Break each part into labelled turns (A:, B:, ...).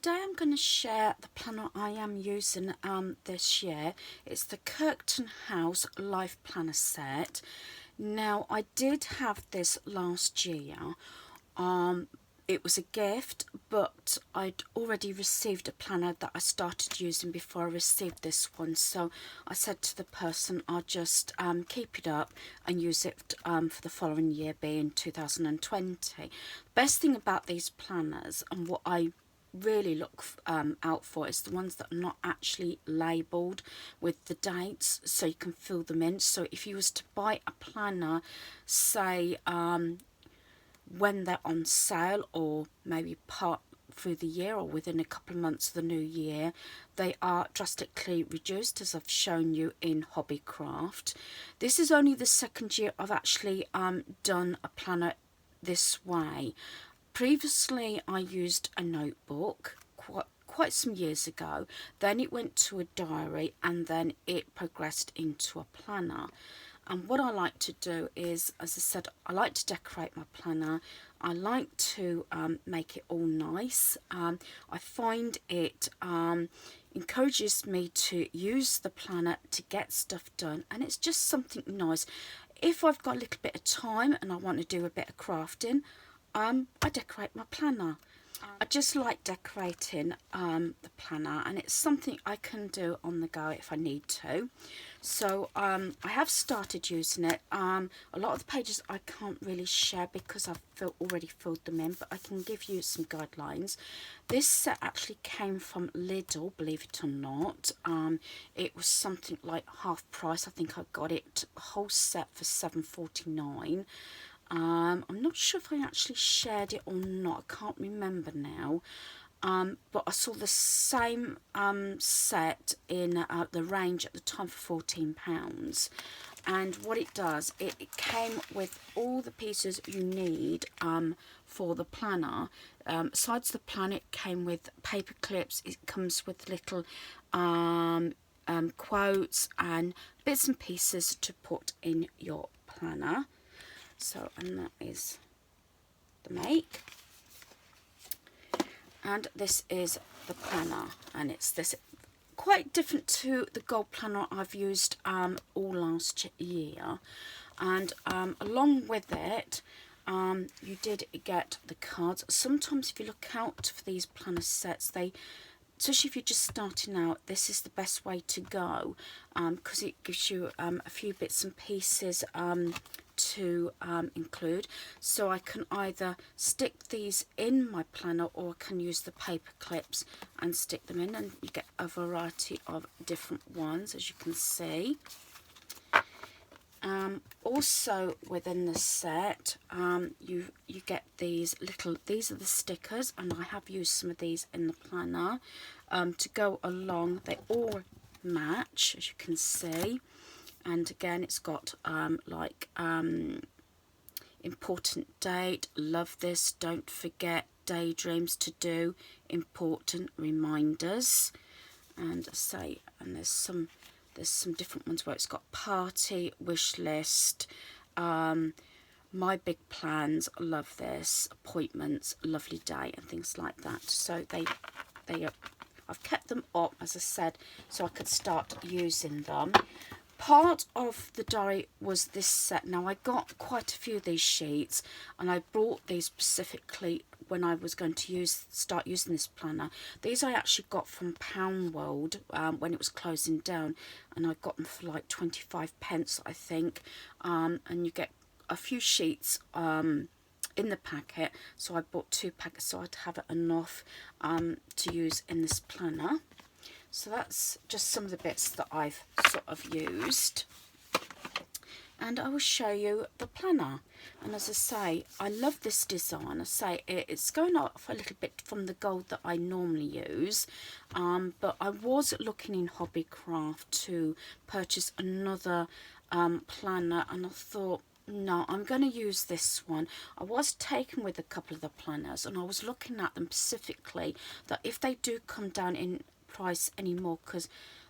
A: today I'm going to share the planner I am using this year. It's the Kirkton House Life Planner set. Now, I did have this last year. It was a gift, but I'd already received a planner that I started using before I received this one. So I said to the person, I'll just keep it up and use it for the following year, being 2020. The best thing about these planners, and what I really look out for, is the ones that are not actually labelled with the dates, so you can fill them in. So if you was to buy a planner, say when they're on sale, or maybe part through the year or within a couple of months of the new year, they are drastically reduced, as I've shown you in Hobbycraft. This is only the second year I've actually done a planner this way. Previously I used a notebook quite some years ago, then it went to a diary, and then it progressed into a planner. And what I like to do is, as I said, I like to decorate my planner. I like to make it all nice. I find it encourages me to use the planner to get stuff done, and it's just something nice. If I've got a little bit of time and I want to do a bit of crafting, I decorate my planner. I just like decorating the planner, and it's something I can do on the go if I need to. So I have started using it. A lot of the pages I can't really share because I've already filled them in, but I can give you some guidelines. This set actually came from Lidl, believe it or not. It was something like half price. I think I got it a whole set for £7.49. I'm not sure if I actually shared it or not. I can't remember now. But I saw the same set in the range at the time for £14. And what it does, it came with all the pieces you need for the planner. Besides the planner, it came with paper clips. It comes with little quotes and bits and pieces to put in your planner. So, and that is the make. And this is the planner, and it's this quite different to the gold planner I've used all last year. And along with it, you did get the cards. Sometimes if you look out for these planner sets, especially if you're just starting out, this is the best way to go, because it gives you a few bits and pieces to include. So I can either stick these in my planner, or I can use the paper clips and stick them in, and you get a variety of different ones, as you can see. Also within the set, you get these are the stickers, and I have used some of these in the planner to go along. They all match, as you can see. And again, it's got important date, love this, don't forget, daydreams to do, important reminders, and there's some different ones where it's got party, wish list, my big plans, love this, appointments, lovely day, and things like that. So I've kept them up, as I said, so I could start using them. Part of the diary was this set. Now, I got quite a few of these sheets, and I bought these specifically when I was going to start using this planner. These I actually got from Poundworld when it was closing down, and I got them for like 25p, I think. And you get a few sheets in the packet, so I bought 2 packets so I'd have enough to use in this planner. So that's just some of the bits that I've sort of used, and I will show you the planner. And as I say, I love this design. I say it's going off a little bit from the gold that I normally use, but I was looking in Hobbycraft to purchase another planner, and I thought, no, I'm going to use this one. I was taken with a couple of the planners, and I was looking at them specifically that if they do come down in price anymore, because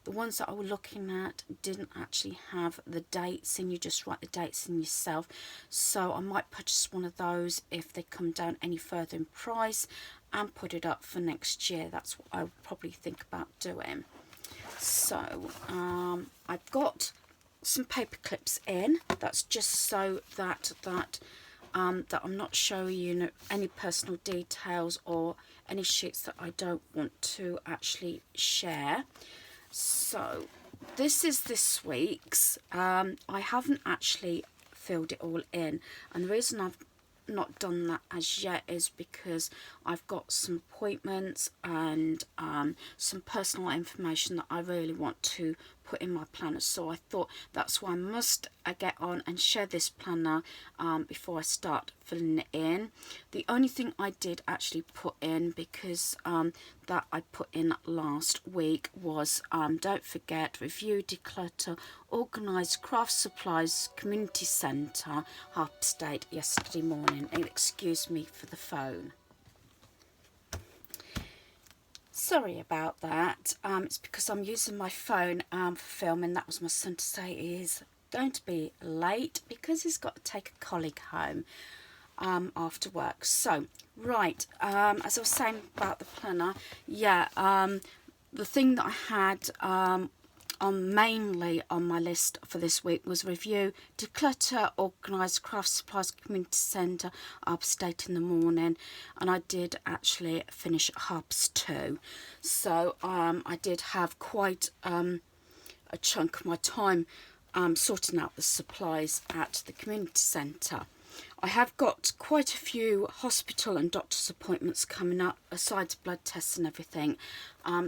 A: the ones that I was looking at didn't actually have the dates in. You just write the dates in yourself. So I might purchase one of those if they come down any further in price. and put it up for next year. That's what I would probably think about doing. So I've got some paper clips in. That's just so that I'm not showing you any personal details or any sheets that I don't want to actually share. So this is this week's. I haven't actually filled it all in, and the reason I've not done that as yet is because I've got some appointments and some personal information that I really want to put in my planner. So I thought that's why I must get on and share this planner before I start filling it in. The only thing I did actually put in, because that I put in last week, was don't forget, review, declutter, organise craft supplies, community centre, Harpstead yesterday morning. And excuse me for the phone. Sorry about that. It's because I'm using my phone for filming. That was my son to say he is going to be late because he's got to take a colleague home after work. So, right, as I was saying about the planner, yeah, the thing that I had mainly on my list for this week was review, declutter, organise craft supplies, community centre, upstate in the morning, and I did actually finish Hubs too. So I did have quite a chunk of my time sorting out the supplies at the community centre. I have got quite a few hospital and doctor's appointments coming up, besides blood tests and everything.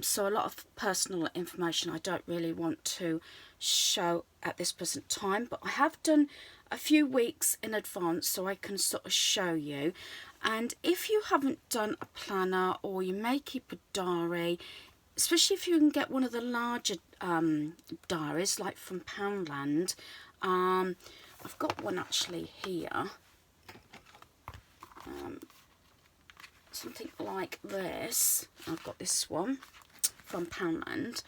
A: So a lot of personal information I don't really want to show at this present time. But I have done a few weeks in advance so I can sort of show you. And if you haven't done a planner, or you may keep a diary, especially if you can get one of the larger diaries, like from Poundland. I've got one actually here. Something like this. I've got this one from Poundland.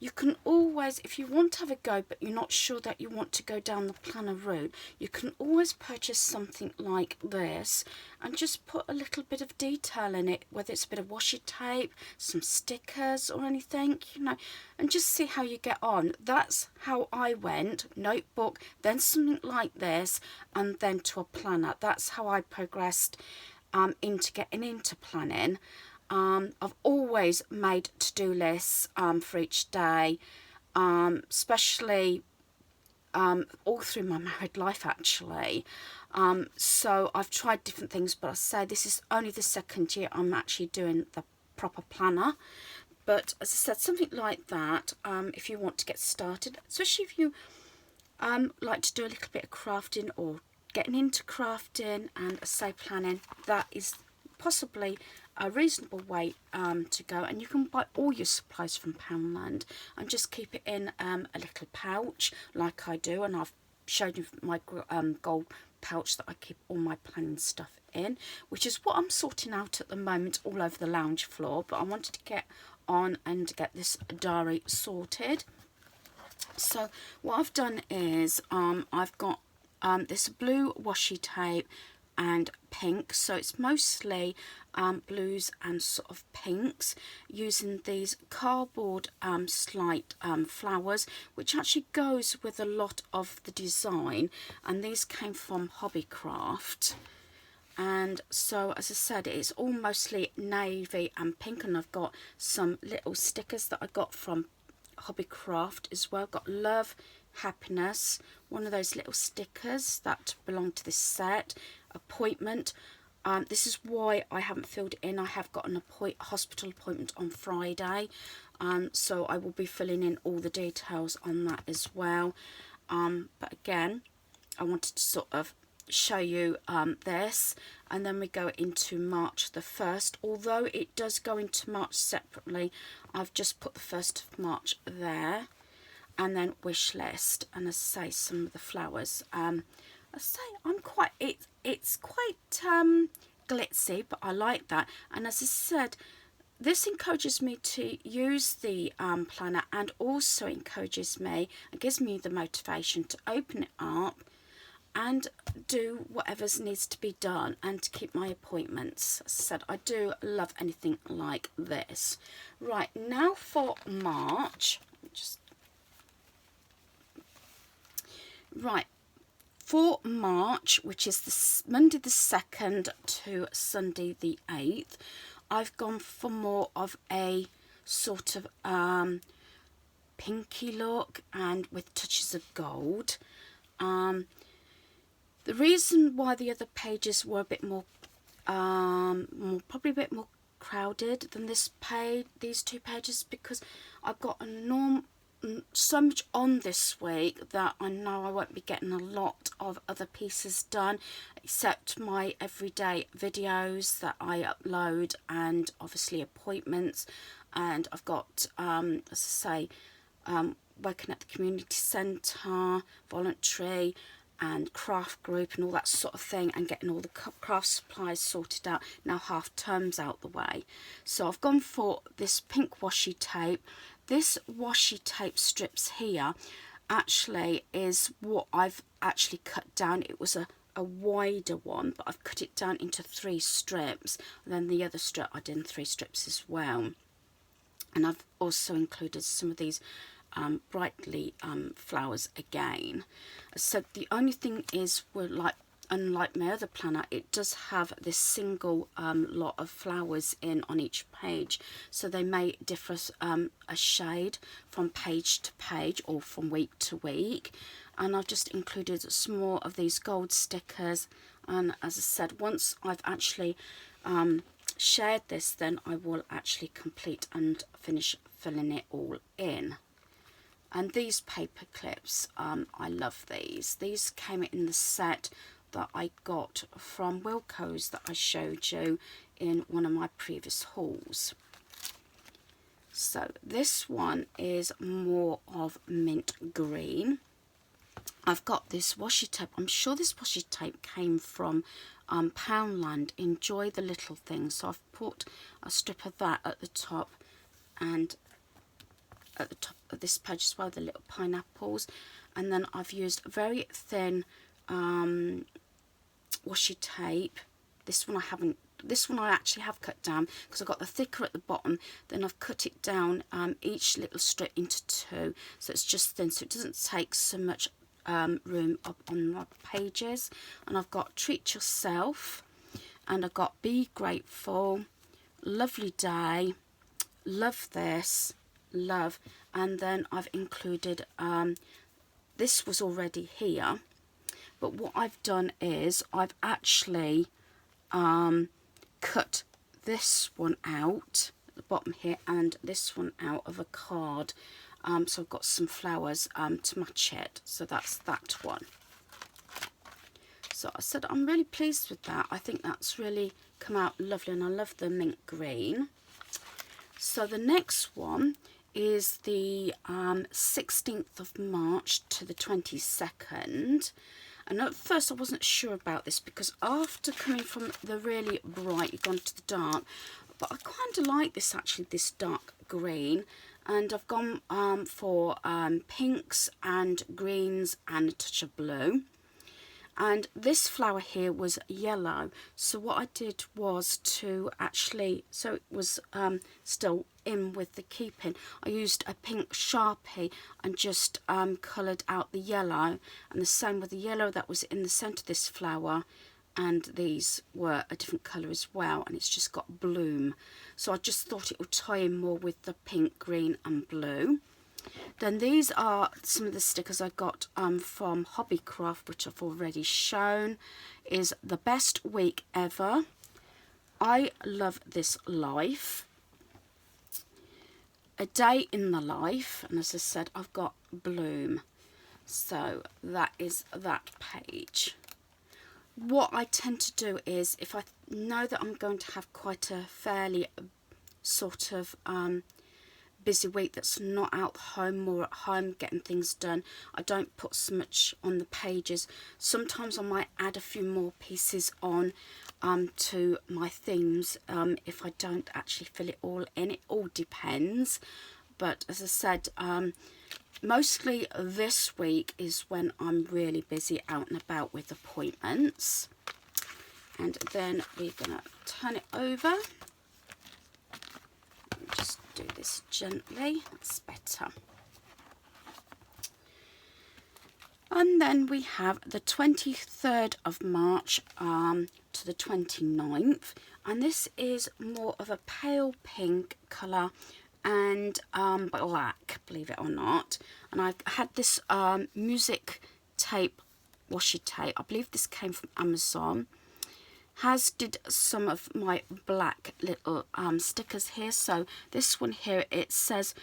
A: You can always, if you want to have a go but you're not sure that you want to go down the planner route, you can always purchase something like this and just put a little bit of detail in it, whether it's a bit of washi tape, some stickers or anything, you know, and just see how you get on. That's how I went: notebook, then something like this, and then to a planner. That's how I progressed into getting into planning. I've always made to-do lists for each day, especially all through my married life actually. So I've tried different things, but I say this is only the second year I'm actually doing the proper planner. But as I said, something like that, if you want to get started, especially if you like to do a little bit of crafting or getting into crafting and estate planning, that is possibly a reasonable way to go. And you can buy all your supplies from Poundland and just keep it in a little pouch like I do, and I've showed you my gold pouch that I keep all my planning stuff in, which is what I'm sorting out at the moment all over the lounge floor. But I wanted to get on and get this diary sorted. So what I've done is I've got this blue washi tape and pink, so it's mostly blues and sort of pinks, using these cardboard slight flowers, which actually goes with a lot of the design, and these came from Hobbycraft. And so, as I said, it's all mostly navy and pink, and I've got some little stickers that I got from Hobbycraft as well. Got love, happiness, one of those little stickers that belong to this set. Appointment. This is why I haven't filled it in. I have got an hospital appointment on Friday, so I will be filling in all the details on that as well. But again, I wanted to sort of show you this, and then we go into March the 1st. Although it does go into March separately, I've just put the 1st of March there, and then wish list, and as I say, some of the flowers. I say I'm quite, it's quite glitzy, but I like that. And as I said, this encourages me to use the planner, and also encourages me and gives me the motivation to open it up and do whatever needs to be done and to keep my appointments. As I said, I do love anything like this. Right, now for March. Right, for March, which is the Monday the 2nd to Sunday the 8th, I've gone for more of a sort of pinky look and with touches of gold. The reason why the other pages were a bit more, probably a bit more crowded than this page, these two pages, because I've got so much on this week that I know I won't be getting a lot of other pieces done, except my everyday videos that I upload and obviously appointments. And I've got, as I say, working at the community centre, voluntary and craft group and all that sort of thing, and getting all the craft supplies sorted out now half term's out the way. So I've gone for this pink washi tape. This washi tape strips here actually is what I've actually cut down. It was a wider one, but I've cut it down into 3 strips, and then the other strip I did in 3 strips as well. And I've also included some of these brightly flowers again. So the only thing is, unlike my other planner, it does have this single lot of flowers in on each page, so they may differ a shade from page to page or from week to week. And I've just included some more of these gold stickers, and as I said, once I've actually shared this, then I will actually complete and finish filling it all in. And these paper clips, I love these. These came in the set that I got from Wilko's that I showed you in one of my previous hauls. So this one is more of mint green. I've got this washi tape. I'm sure this washi tape came from Poundland. Enjoy the little things. So I've put a strip of that at the top, and at the top of this page as well, the little pineapples. And then I've used very thin washi tape. This one I actually have cut down because I've got the thicker at the bottom. Then I've cut it down each little strip into 2, so it's just thin, so it doesn't take so much room up on my pages. And I've got Treat Yourself, and I've got Be Grateful, Lovely Day, Love This, Love, and then I've included this was already here, but what I've done is I've actually cut this one out at the bottom here and this one out of a card, so I've got some flowers to match it. So that's that one. So I said I'm really pleased with that. I think that's really come out lovely, and I love the mint green. So the next one is the 16th of March to the 22nd. And at first I wasn't sure about this, because after coming from the really bright, you've gone to the dark. But I kind of like this actually, this dark green. And I've gone for pinks and greens and a touch of blue. And this flower here was yellow, so what I did was to actually, so it was still in with the keeping, I used a pink Sharpie and just coloured out the yellow, and the same with the yellow that was in the centre of this flower, and these were a different colour as well, and it's just got bloom. So I just thought it would tie in more with the pink, green and blue. Then these are some of the stickers I got from Hobbycraft, which I've already shown. Is The Best Week Ever, I Love This Life, A Day in the Life, and as I said, I've got Bloom. So that is that page. What I tend to do is, if I know that I'm going to have quite a fairly sort of busy week that's not out home or at home getting things done, I don't put so much on the pages. Sometimes I might add a few more pieces on to my themes if I don't actually fill it all in. It all depends, but as I said, Mostly this week is when I'm really busy out and about with appointments. And then we're going to turn it over. Just do this gently, that's better. And then we have the 23rd of March to the 29th. And this is more of a pale pink colour and black, believe it or not. And I've had this music tape, washi tape. I believe this came from Amazon. Has did some of my black little stickers here. So this one here, it says,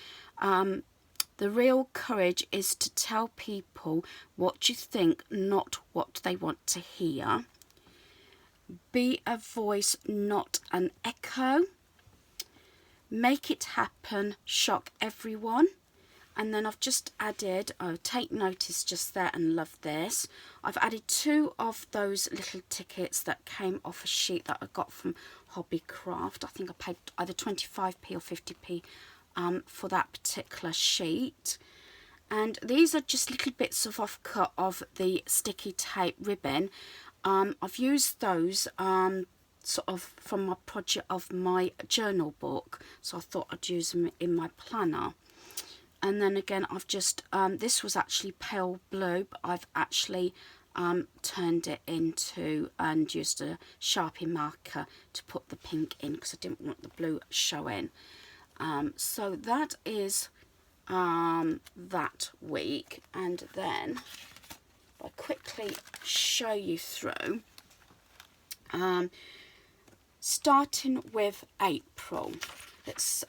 A: the real courage is to tell people what you think, not what they want to hear. Be a voice, not an echo. Make it happen, shock everyone. And then I've just added, oh, take notice just there and love this. I've added 2 of those little tickets that came off a sheet that I got from Hobbycraft. I think I paid either 25p or 50p for that particular sheet. And these are just little bits of offcut of the sticky tape ribbon. I've used those sort of from my project of my journal book, so I thought I'd use them in my planner. And then again, I've just this was actually pale blue, but I've actually turned it into and used a Sharpie marker to put the pink in because I didn't want the blue showing. So that is that week. And then I'll quickly show you through, starting with April. Let's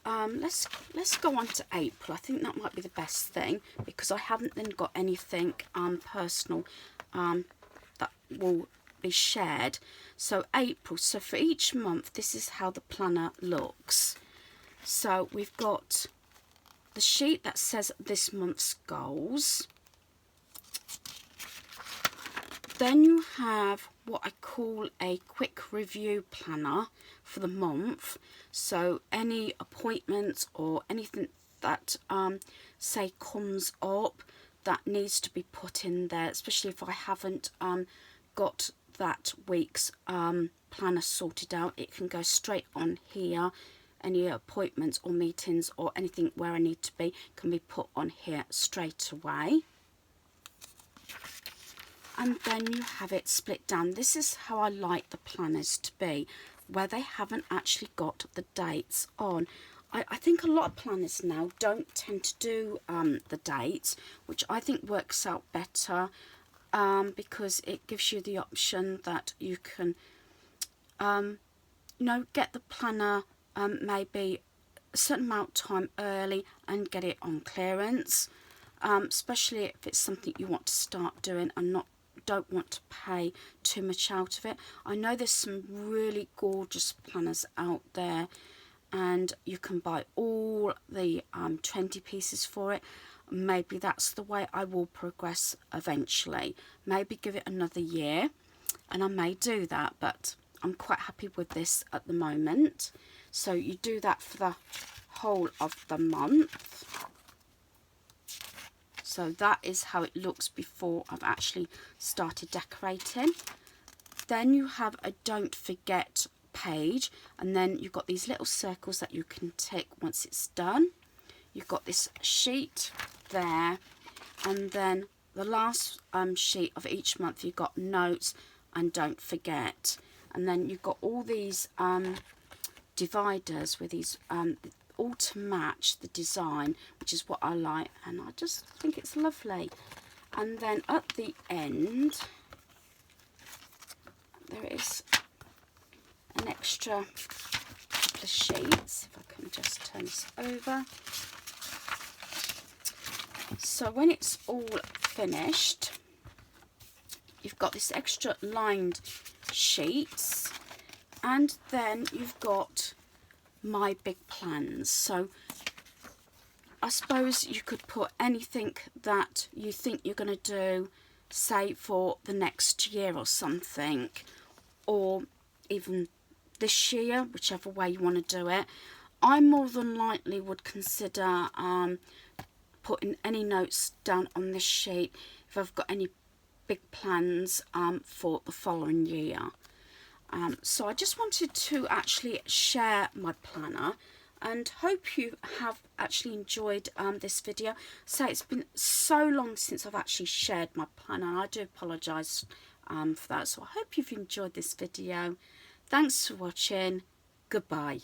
A: go on to April. I think that might be the best thing because I haven't then got anything personal that will be shared. So April, so for each month, this is how the planner looks. So we've got the sheet that says this month's goals. Then you have what I call a quick review planner for the month. So any appointments or anything that say comes up that needs to be put in there, especially if I haven't got that week's planner sorted out, it can go straight on here. Any appointments or meetings or anything where I need to be can be put on here straight away. And then you have it split down. This is how I like the planners to be, where they haven't actually got the dates on. I think a lot of planners now don't tend to do the dates, which I think works out better because it gives you the option that you can, you know, get the planner maybe a certain amount of time early and get it on clearance, especially if it's something you want to start doing and don't want to pay too much out of it. I know there's some really gorgeous planners out there and you can buy all the 20 pieces for it. Maybe that's the way I will progress eventually. Maybe give it another year and I may do that, but I'm quite happy with this at the moment. So you do that for the whole of the month. So that is how it looks before I've actually started decorating. Then you have a don't forget page, and then you've got these little circles that you can tick once it's done. You've got this sheet there, and then the last sheet of each month you've got notes and don't forget. And then you've got all these dividers with these all to match the design, which is what I like, and I just think it's lovely. And then at the end there is an extra couple of sheets. If I can just turn this over. So when it's all finished, you've got this extra lined sheets, and then you've got my big plans. So I suppose you could put anything that you think you're going to do, say for the next year or something, or even this year, whichever way you want to do it. I more than likely would consider putting any notes down on this sheet if I've got any big plans for the following year. So I just wanted to actually share my planner, and hope you have actually enjoyed this video. So it's been so long since I've actually shared my planner, and I do apologise for that. So I hope you've enjoyed this video. Thanks for watching. Goodbye.